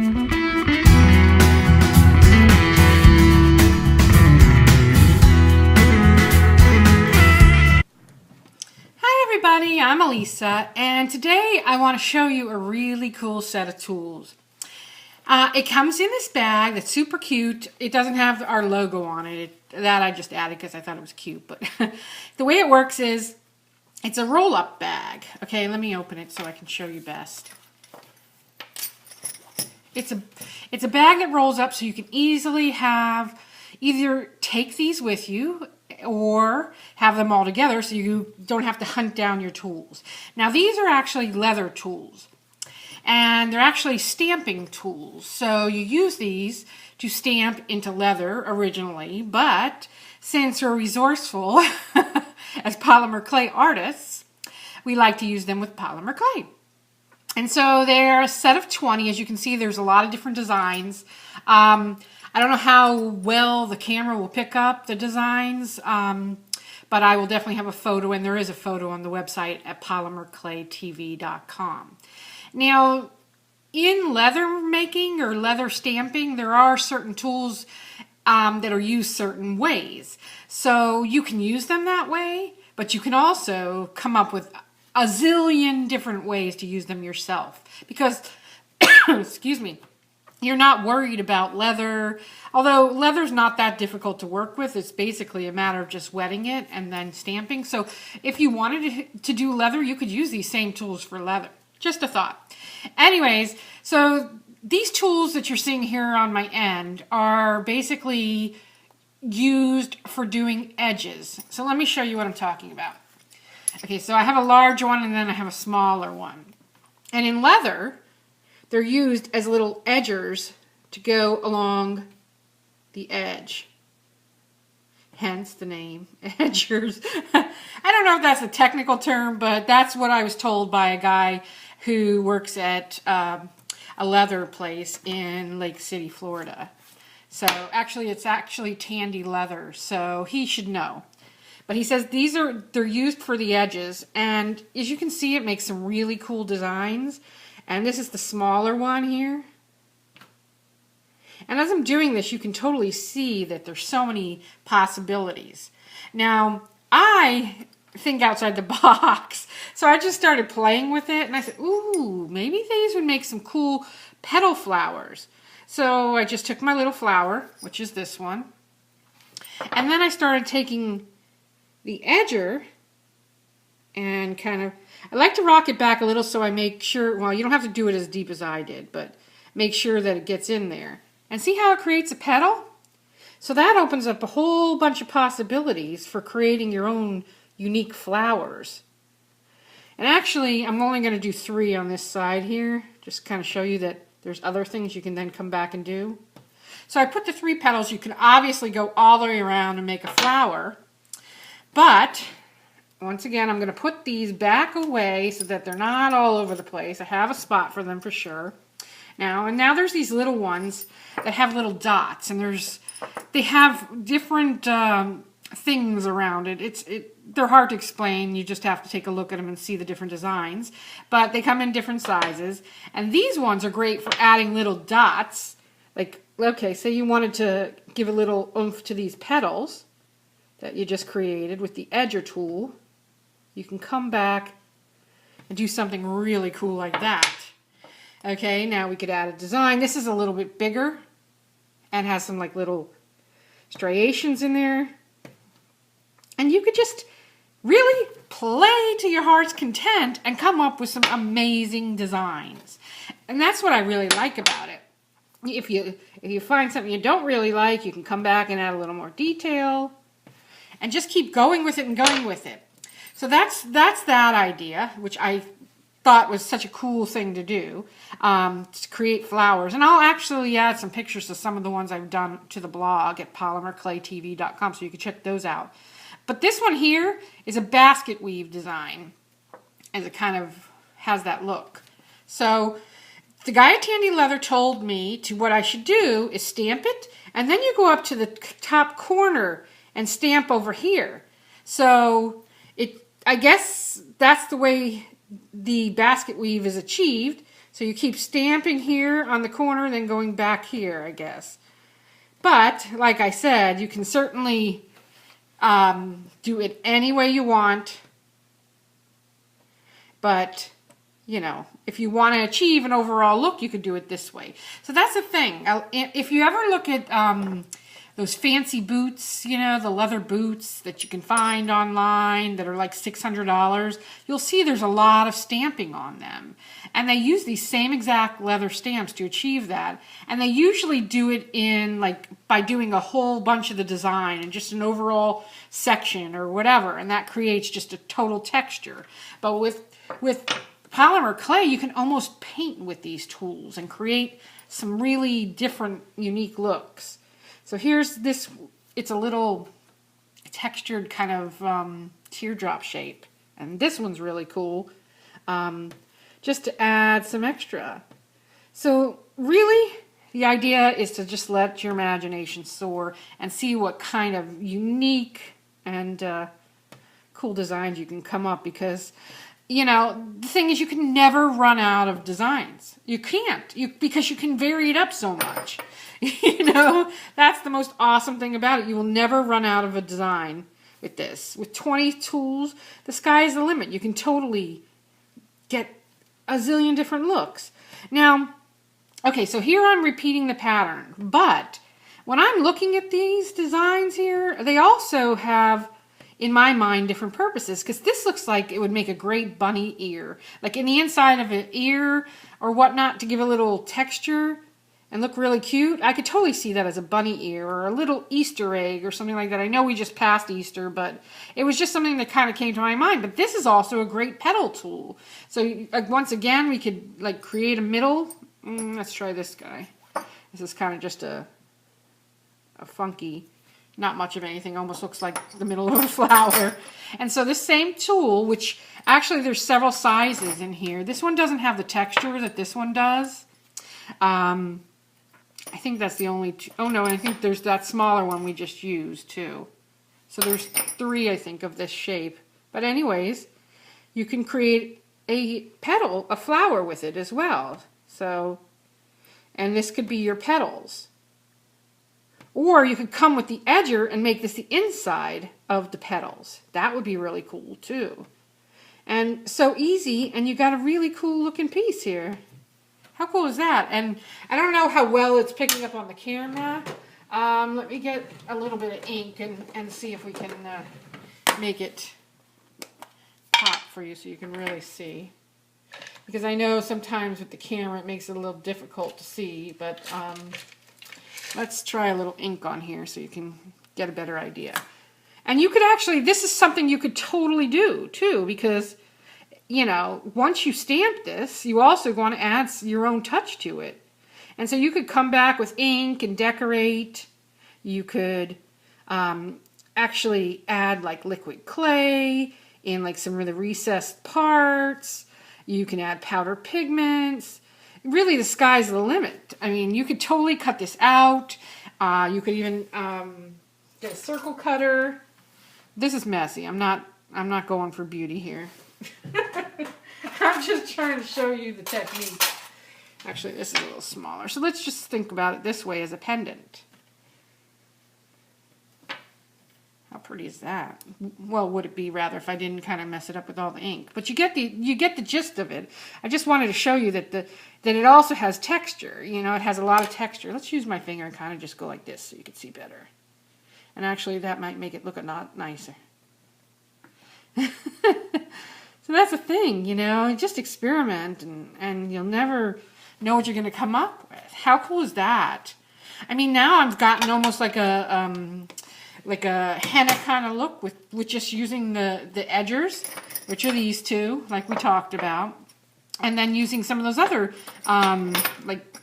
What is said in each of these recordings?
Everybody, I'm Elisa, and today I want to show you a really cool set of tools. It comes in this bag that's super cute. It doesn't have our logo on it. That I just added because I thought it was cute. But the way it works is it's a roll-up bag. Okay, let me open it so I can show you best. It's a bag that rolls up so you can easily have either take these with you or have them all together so you don't have to hunt down your tools. Now these are actually leather tools and they're actually stamping tools. So you use these to stamp into leather originally, but since we're resourceful as polymer clay artists, we like to use them with polymer clay. And so they're a set of 20. As you can see, there's a lot of different designs. I don't know how well the camera will pick up the designs, but I will definitely have a photo, and there is a photo on the website at polymerclaytv.com. Now, in leather making or leather stamping, there are certain tools that are used certain ways. So you can use them that way, but you can also come up with a zillion different ways to use them yourself. Because, excuse me, you're not worried about leather, although leather's not that difficult to work with. It's basically a matter of just wetting it and then stamping. So if you wanted to do leather, you could use these same tools for leather. Just a thought. Anyways, so these tools that you're seeing here on my end are basically used for doing edges. So let me show you what I'm talking about. Okay, so I have a large one and then I have a smaller one. And in leather, they're used as little edgers to go along the edge. Hence the name, edgers. I don't know if that's a technical term, but that's what I was told by a guy who works at a leather place in Lake City, Florida. So actually, it's actually Tandy Leather, so he should know. But he says they're used for the edges, and as you can see, it makes some really cool designs. And this is the smaller one here. And as I'm doing this, you can totally see that there's so many possibilities. Now, I think outside the box. So I just started playing with it, and I said, ooh, maybe these would make some cool petal flowers. So I just took my little flower, which is this one, and then I started taking the edger and kind of, I like to rock it back a little so I make sure, well, you don't have to do it as deep as I did, but make sure that it gets in there. And see how it creates a petal? So that opens up a whole bunch of possibilities for creating your own unique flowers. And actually, I'm only going to do 3 on this side here, just kind of show you that there's other things you can then come back and do. So I put the 3 petals. You can obviously go all the way around and make a flower, but once again, I'm going to put these back away so that they're not all over the place. I have a spot for them for sure. Now there's these little ones that have little dots, and they have different things around it. They're hard to explain. You just have to take a look at them and see the different designs. But they come in different sizes, and these ones are great for adding little dots. Like, okay, say you wanted to give a little oomph to these petals that you just created with the edger tool. You can come back and do something really cool like that. Okay, now we could add a design. This is a little bit bigger and has some like little striations in there. And you could just really play to your heart's content and come up with some amazing designs. And that's what I really like about it. If you find something you don't really like, you can come back and add a little more detail and just keep going with it and going with it. So that's that idea, which I thought was such a cool thing to do, to create flowers. And I'll actually add some pictures of some of the ones I've done to the blog at polymerclaytv.com, so you can check those out. But this one here is a basket weave design, as it kind of has that look. So the guy at Tandy Leather told me what I should do is stamp it, and then you go up to the top corner and stamp over here. So I guess that's the way the basket weave is achieved. So you keep stamping here on the corner, then going back here, I guess. But, like I said, you can certainly do it any way you want. But, you know, if you want to achieve an overall look, you could do it this way. So that's the thing. If you ever look at those fancy boots, you know, the leather boots that you can find online that are like $600, you'll see there's a lot of stamping on them. And they use these same exact leather stamps to achieve that. And they usually do it in like by doing a whole bunch of the design and just an overall section or whatever. And that creates just a total texture. But with polymer clay, you can almost paint with these tools and create some really different, unique looks. So here's this, it's a little textured kind of teardrop shape. And this one's really cool, just to add some extra. So really, the idea is to just let your imagination soar and see what kind of unique and cool designs you can come up, because you know, the thing is you can never run out of designs. You can't, because you can vary it up so much. You know, that's the most awesome thing about it. You will never run out of a design with this. With 20 tools, the sky is the limit. You can totally get a zillion different looks. Now, okay, so here I'm repeating the pattern, but when I'm looking at these designs here, they also have, in my mind, different purposes, because this looks like it would make a great bunny ear. Like in the inside of an ear or whatnot, to give a little texture and look really cute. I could totally see that as a bunny ear or a little Easter egg or something like that. I know we just passed Easter, but it was just something that kind of came to my mind. But this is also a great petal tool. So once again, we could like create a middle. Let's try this guy. This is kind of just a funky, not much of anything, almost looks like the middle of a flower. And so this same tool, which actually there's several sizes in here. This one doesn't have the texture that this one does. I think that's the only two. Oh no, I think there's that smaller one we just used too. So there's 3, I think, of this shape. But anyways, you can create a petal, a flower with it as well. So, and this could be your petals. Or you could come with the edger and make this the inside of the petals. That would be really cool too. And so easy, and you got a really cool looking piece here. How cool is that? And I don't know how well it's picking up on the camera. Let me get a little bit of ink and see if we can make it pop for you so you can really see. Because I know sometimes with the camera it makes it a little difficult to see, but let's try a little ink on here so you can get a better idea. And you could actually, this is something you could totally do too, because, you know, once you stamp this, you also want to add your own touch to it. And so you could come back with ink and decorate. You could actually add like liquid clay in like some of the recessed parts. You can add powder pigments. Really, the sky's the limit. I mean, you could totally cut this out. You could even get a circle cutter. This is messy. I'm not going for beauty here. I'm just trying to show you the technique. Actually, this is a little smaller. So let's just think about it this way as a pendant. How pretty is that? Well, would it be rather if I didn't kind of mess it up with all the ink? But you get the gist of it. I just wanted to show you that it also has texture. You know, it has a lot of texture. Let's use my finger and kind of just go like this so you can see better. And actually, that might make it look a lot nicer. So that's the thing, you know. Just experiment, and you'll never know what you're going to come up with. How cool is that? I mean, now I've gotten almost like a henna kind of look with just using the edgers, which are these two, like we talked about, and then using some of those other like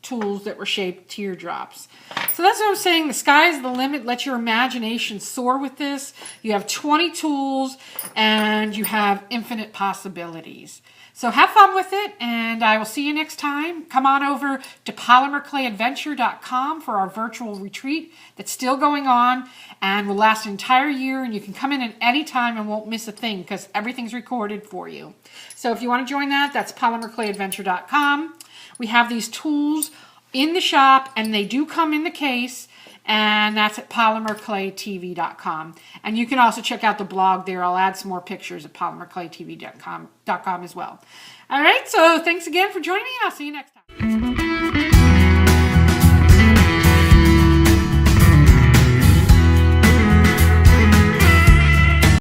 tools that were shaped teardrops. So that's what I'm saying. The sky's the limit. Let your imagination soar with this. You have 20 tools and you have infinite possibilities. So have fun with it, and I will see you next time. Come on over to polymerclayadventure.com for our virtual retreat that's still going on and will last an entire year, and you can come in at any time and won't miss a thing because everything's recorded for you. So if you want to join that, that's polymerclayadventure.com. We have these tools in the shop, and they do come in the case, and that's at polymerclaytv.com. And you can also check out the blog there. I'll add some more pictures at polymerclaytv.com as well. All right, so thanks again for joining me. I'll see you next time.